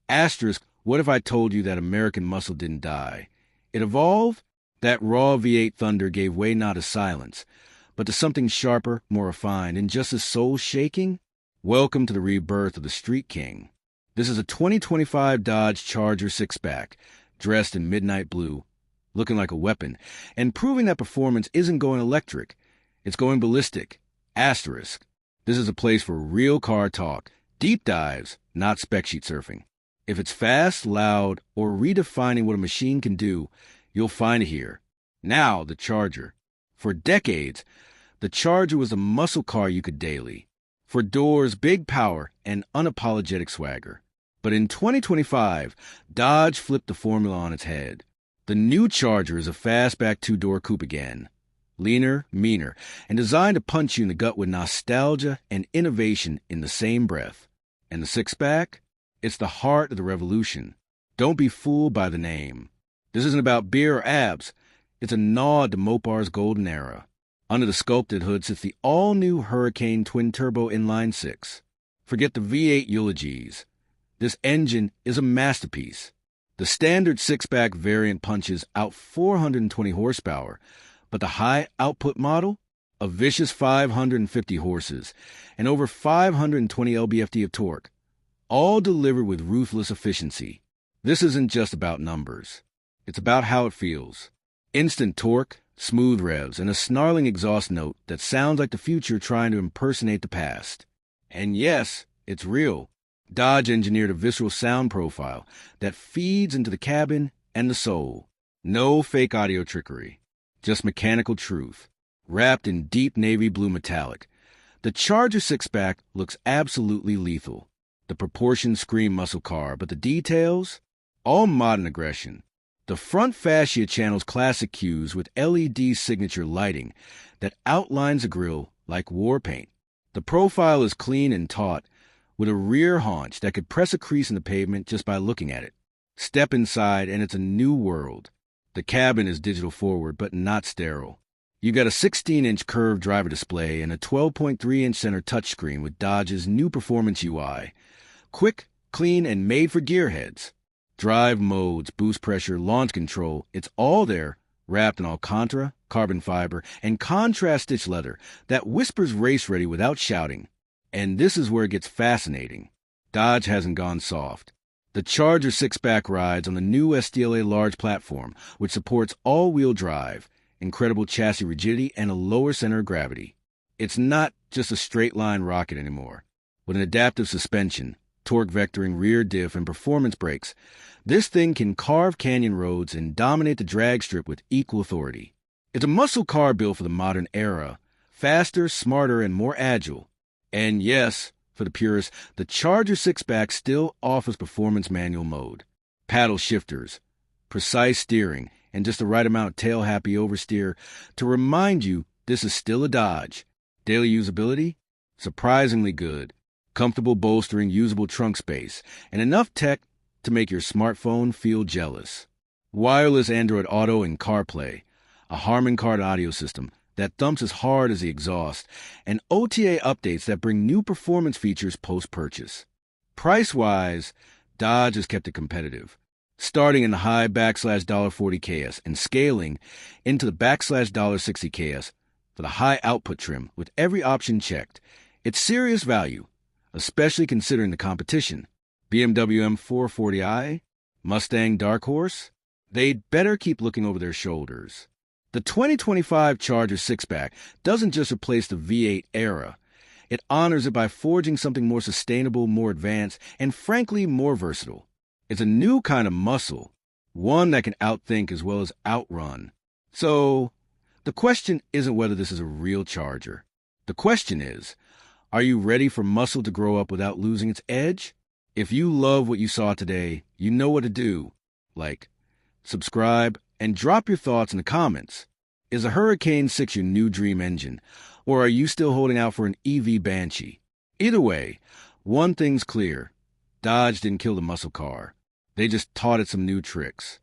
Asterisk, what if I told you that American muscle didn't die? It evolved? That raw V8 thunder gave way not to silence, but to something sharper, more refined, and just as soul-shaking? Welcome to the rebirth of the Street King. This is a 2025 Dodge Charger six-pack, dressed in midnight blue, looking like a weapon, and proving that performance isn't going electric. It's going ballistic. Asterisk. This is a place for real car talk, deep dives, not spec sheet surfing. If it's fast, loud, or redefining what a machine can do, you'll find it here. Now, the Charger. For decades, the Charger was a muscle car you could daily. For doors, big power, and unapologetic swagger. But in 2025, Dodge flipped the formula on its head. The new Charger is a fastback two-door coupe again. Leaner, meaner, and designed to punch you in the gut with nostalgia and innovation in the same breath. And the six-pack? It's the heart of the revolution. Don't be fooled by the name. This isn't about beer or abs. It's a nod to Mopar's golden era. Under the sculpted hood sits the all-new Hurricane twin-turbo inline-six. Forget the V8 eulogies. This engine is a masterpiece. The standard six-pack variant punches out 420 horsepower, but the high-output model? A vicious 550 horses and over 520 lb-ft of torque, all delivered with ruthless efficiency. This isn't just about numbers. It's about how it feels. Instant torque, smooth revs, and a snarling exhaust note that sounds like the future trying to impersonate the past. And yes, it's real. Dodge engineered a visceral sound profile that feeds into the cabin and the soul. No fake audio trickery, just mechanical truth, wrapped in deep navy blue metallic. The Charger six-pack looks absolutely lethal. The proportions scream muscle car, but the details? All modern aggression. The front fascia channels classic cues with LED signature lighting that outlines the grille like war paint. The profile is clean and taut, with a rear haunch that could press a crease in the pavement just by looking at it. Step inside and it's a new world. The cabin is digital forward, but not sterile. You got a 16-inch curved driver display and a 12.3-inch center touchscreen with Dodge's new Performance UI. Quick, clean, and made for gearheads. Drive modes, boost pressure, launch control, it's all there, wrapped in Alcantara, carbon fiber, and contrast stitch leather that whispers race ready without shouting. And this is where it gets fascinating. Dodge hasn't gone soft. The Charger six-pack rides on the new SDLA large platform, which supports all-wheel drive, incredible chassis rigidity, and a lower center of gravity. It's not just a straight-line rocket anymore. With an adaptive suspension, torque vectoring rear diff, and performance brakes, this thing can carve canyon roads and dominate the drag strip with equal authority. It's a muscle car built for the modern era, faster, smarter, and more agile. And yes, for the purists, the Charger six-pack still offers performance manual mode. Paddle shifters, precise steering, and just the right amount of tail-happy oversteer to remind you this is still a Dodge. Daily usability? Surprisingly good. Comfortable bolstering, usable trunk space, and enough tech to make your smartphone feel jealous. Wireless Android Auto and CarPlay, a Harman Kardon audio system that thumps as hard as the exhaust, and OTA updates that bring new performance features post-purchase. Price-wise, Dodge has kept it competitive, starting in the high $40 KS and scaling into the $60 KS for the high output trim with every option checked. It's serious value, especially considering the competition. BMW M440i, Mustang Dark Horse, they'd better keep looking over their shoulders. The 2025 Charger six-pack doesn't just replace the V8 era. It honors it by forging something more sustainable, more advanced, and frankly, more versatile. It's a new kind of muscle, one that can outthink as well as outrun. So, the question isn't whether this is a real Charger. The question is, are you ready for muscle to grow up without losing its edge? If you love what you saw today, you know what to do. Like, subscribe, and drop your thoughts in the comments. Is a Hurricane 6 your new dream engine, or are you still holding out for an EV Banshee? Either way, one thing's clear. Dodge didn't kill the muscle car. They just taught it some new tricks.